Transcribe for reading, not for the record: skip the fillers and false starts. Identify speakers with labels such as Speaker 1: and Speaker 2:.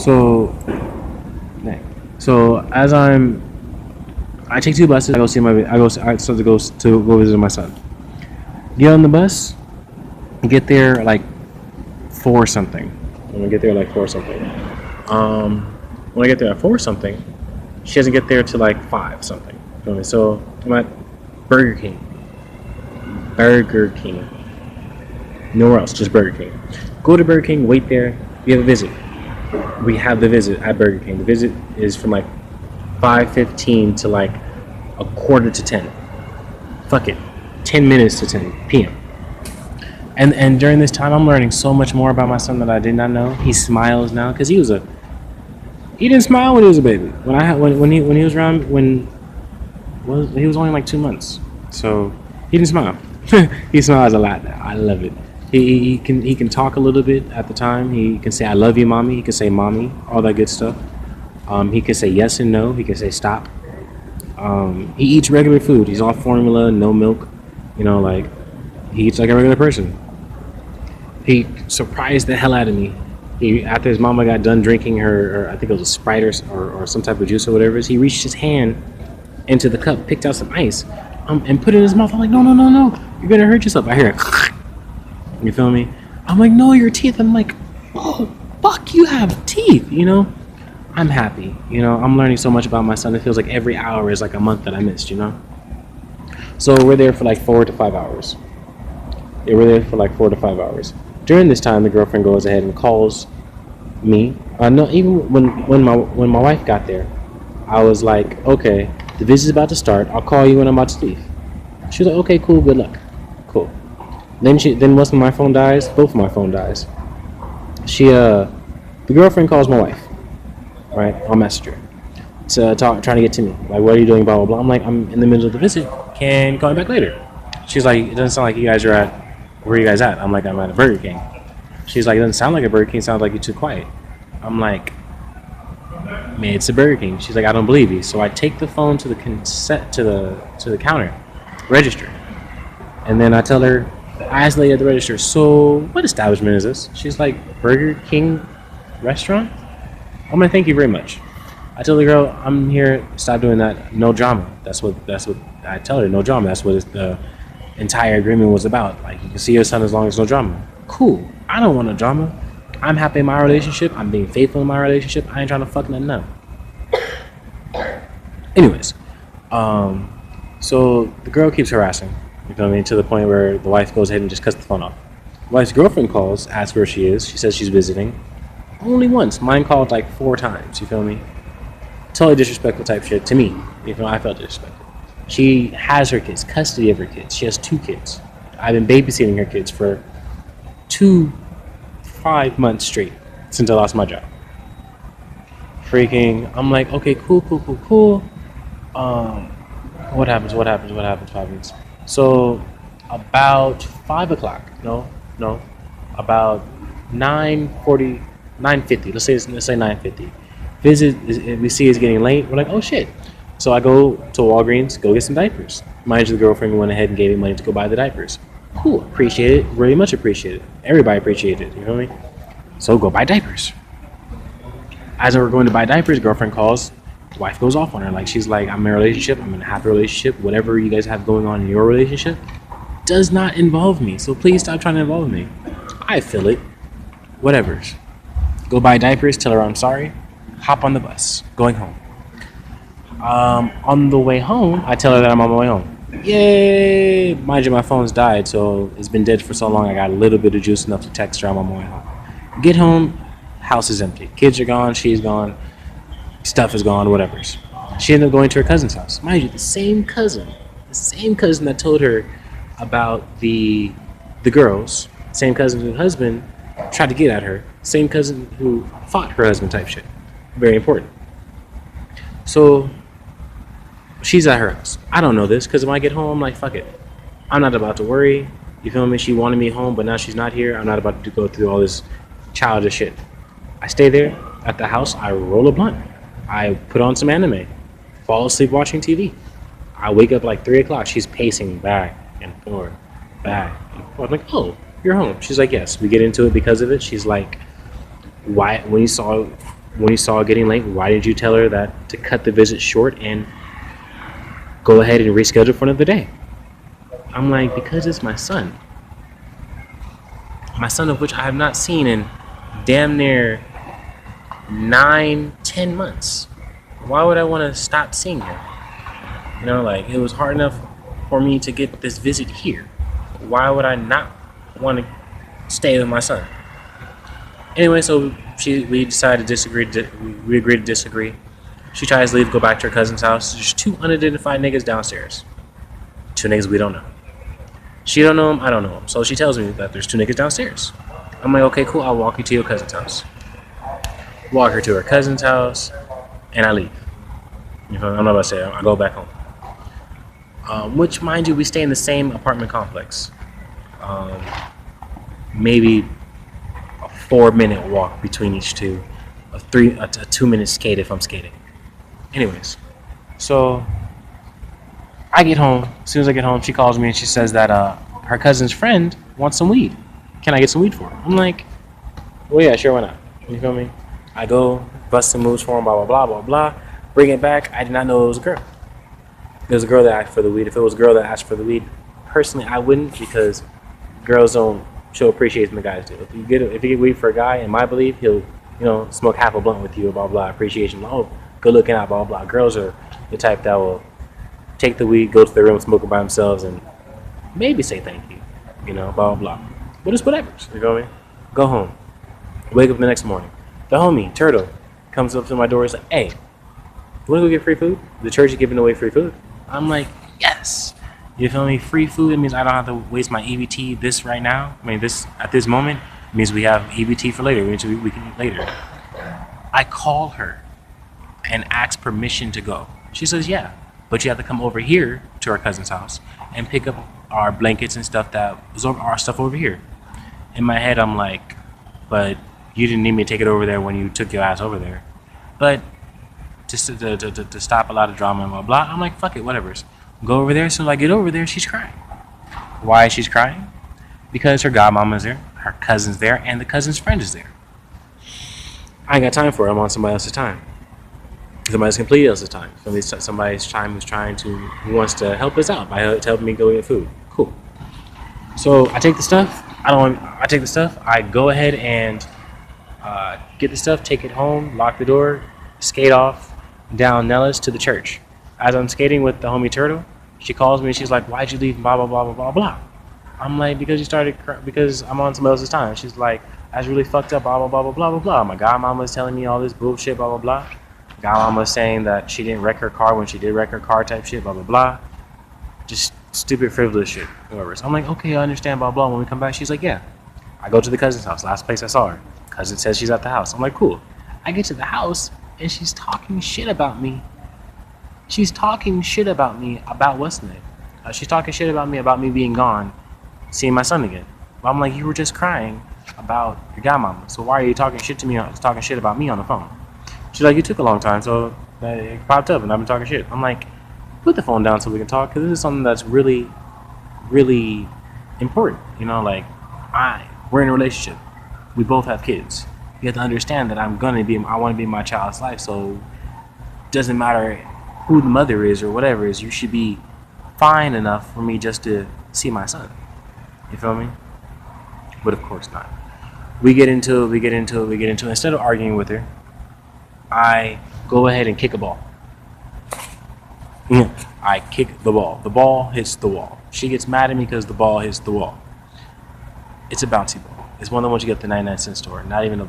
Speaker 1: So, so as I take two buses. I go see my. I start to go visit my son. Get on the bus. Get there like four something. When I get there like four something. When I get there at four something, she doesn't get there till like five something. Feel me? So I'm at Burger King. Burger King. Nowhere else, just Burger King. Go to Burger King. Wait there. We have a visit. We have the visit at Burger King. The visit is from like 5:15 to like a quarter to 10. Fuck it, 10 minutes to 10 p.m. And during this time, I'm learning so much more about my son that I did not know. He smiles now because he didn't smile when he was a baby. When he was around he was only like 2 months, so he didn't smile. He smiles a lot now. I love it. He can talk a little bit at the time. He can say I love you, mommy. He can say mommy, all that good stuff. He can say yes and no. He can say stop. He eats regular food. He's off formula, no milk. Like he eats like a regular person. He surprised the hell out of me. After his mama got done drinking her I think it was a Sprite or some type of juice or whatever, he reached his hand into the cup, picked out some ice, and put it in his mouth. I'm like, no, you're gonna hurt yourself. I hear it. You feel me? I'm like, no, your teeth. I'm like, oh, fuck, you have teeth. I'm happy. I'm learning so much about my son. It feels like every hour is like a month that I missed. So we're there for like 4 to 5 hours. Yeah, we're there for like 4 to 5 hours. During this time, the girlfriend goes ahead and calls me. No, even when my wife got there, I was like, okay, the visit's about to start. I'll call you when I'm about to leave. She was like, okay, cool, good luck. Cool. Then once my phone dies, both of my phone dies. The girlfriend calls my wife, right, on Messenger, trying to get to me. Like, what are you doing, blah, blah, blah. I'm like, I'm in the middle of the visit. Can you call me back later? She's like, it doesn't sound like you guys are at, where are you guys at? I'm like, I'm at a Burger King. She's like, it doesn't sound like a Burger King. It sounds like you're too quiet. I'm like, man, it's a Burger King. She's like, I don't believe you. So I take the phone to the counter, register. And then I tell her, I asked the lady at the register, so what establishment is this? She's like, Burger King restaurant? I'm like, thank you very much. I tell the girl, I'm here, stop doing that, no drama. That's what I tell her, no drama. That's what the entire agreement was about. Like, you can see your son as long as no drama. Cool. I don't want no drama. I'm happy in my relationship. I'm being faithful in my relationship. I ain't trying to fuck nothing up. Anyways, so the girl keeps harassing, you feel me, to the point where the wife goes ahead and just cuts the phone off. The wife's girlfriend calls, asks where she is. She says she's visiting. Only once. Mine called like 4 times, you feel me? Totally disrespectful type shit to me. You feel me? I felt disrespected. She has her kids, custody of her kids. She has 2 kids. I've been babysitting her kids for 5 months straight since I lost my job. I'm like, okay, cool. What happens? So about 5 o'clock, about 9:40, 9:50. Let's say 9:50. We see it's getting late. We're like, oh shit. So I go to Walgreens, go get some diapers. Mind you, the girlfriend went ahead and gave me money to go buy the diapers. Cool, appreciate it, very much appreciate it. Everybody appreciated it, you feel me? So go buy diapers. As we're going to buy diapers, girlfriend calls, wife goes off on her. Like, she's like, I'm in a relationship, I'm in a happy relationship, whatever you guys have going on in your relationship does not involve me. So please stop trying to involve me. I feel it. Whatevers. Go buy diapers, tell her I'm sorry, hop on the bus, going home. On the way home, I tell her that I'm on my way home. Yay! Mind you, my phone's died, so it's been dead for so long, I got a little bit of juice enough to text her I'm on my way home. Get home, house is empty. Kids are gone, she's gone, stuff is gone, whatever's. She ended up going to her cousin's house. Mind you, the same cousin that told her about the girls, same cousin whose husband tried to get at her, same cousin who fought her husband type shit. Very important. So she's at her house. I don't know this because when I get home, I'm like, fuck it. I'm not about to worry. You feel me? She wanted me home, but now she's not here. I'm not about to go through all this childish shit. I stay there at the house. I roll a blunt. I put on some anime. Fall asleep watching TV. I wake up like 3 o'clock. She's pacing back and forth, back and forth. I'm like, oh, you're home. She's like, yes. We get into it because of it. She's like, why? When you saw when you saw it getting late, why did you tell her that to cut the visit short and go ahead and reschedule for another day? I'm like, because it's my son. My son, of which I have not seen in damn near 9-10 months. Why would I want to stop seeing him? You know, like, it was hard enough for me to get this visit here. Why would I not want to stay with my son? Anyway, so we decided to disagree. We agreed to disagree. She tries to leave, go back to her cousin's house. There's 2 unidentified niggas downstairs. 2 niggas we don't know. She don't know him, I don't know him. So she tells me that there's 2 niggas downstairs. I'm like, okay, cool, I'll walk you to your cousin's house. Walk her to her cousin's house, and I leave. You know, I'm not about to say it. I go back home. Which, mind you, we stay in the same apartment complex. Maybe a 4-minute walk between each two. A 2-minute skate if I'm skating. Anyways, so I get home. As soon as I get home, she calls me and she says that her cousin's friend wants some weed. Can I get some weed for her? I'm like, well, yeah, sure, why not? You feel me? I go, bust some moves for him, blah, blah, blah, blah, blah. Bring it back. I did not know it was a girl. It was a girl that asked for the weed. If it was a girl that asked for the weed, personally, I wouldn't, because girls don't show appreciation than guys do. If you get weed for a guy, in my belief, he'll, smoke half a blunt with you, blah, blah, appreciation. Oh, good looking out, blah, blah. Girls are the type that will take the weed, go to the room, smoke it by themselves, and maybe say thank you, blah, blah, blah. But it's whatever, you feel me? Go home. Wake up the next morning. The homie, Turtle, comes up to my door and says, hey, you want to go get free food? The church is giving away free food. I'm like, yes. You feel me? Free food, it means I don't have to waste my EBT this right now. This at this moment means we have EBT for later. We can eat later. I call her and ask permission to go. She says, yeah, but you have to come over here to our cousin's house and pick up our blankets and stuff that was our stuff over here. In my head, I'm like, but you didn't need me to take it over there when you took your ass over there. But just to stop a lot of drama and blah, blah, I'm like, fuck it, whatever. Go over there. So I get over there, she's crying. Why is she crying? Because her godmama's there, her cousin's there, and the cousin's friend is there. I ain't got time for it. I'm on somebody else's time. Somebody's completely else's time. Somebody's time who wants to help us out by helping me go get food. Cool. So I take the stuff. I go ahead and get the stuff, take it home, lock the door, skate off down Nellis to the church. As I'm skating with the homie Turtle, she calls me and she's like, why'd you leave, blah, blah, blah, blah, blah, blah. I'm like, because I'm on somebody else's time. She's like, that's really fucked up, blah, blah, blah, blah, blah, blah, blah. My godmama's telling me all this bullshit, blah, blah, blah. Godmama's saying that she didn't wreck her car when she did wreck her car type shit, blah, blah, blah. Just stupid, frivolous shit, whatever. So I'm like, okay, I understand, blah, blah. When we come back, she's like, yeah. I go to the cousin's house, last place I saw her. Cousin says she's at the house. I'm like, cool. I get to the house, and she's talking shit about me. She's talking shit about me about what's name. She's talking shit about me being gone, seeing my son again. But I'm like, you were just crying about your godmama. So why are you talking shit about me on the phone? She's like, you took a long time, so it popped up, and I've been talking shit. I'm like, put the phone down so we can talk, because this is something that's really, really important. We're in a relationship. We both have kids. You have to understand that I want to be in my child's life, so it doesn't matter who the mother is or whatever is, you should be fine enough for me just to see my son. You feel me? But of course not. We get into it. Instead of arguing with her, I go ahead and kick a ball. I kick the ball. The ball hits the wall. She gets mad at me because the ball hits the wall. It's a bouncy ball. It's one of the ones you get at the 99-cent store. Not even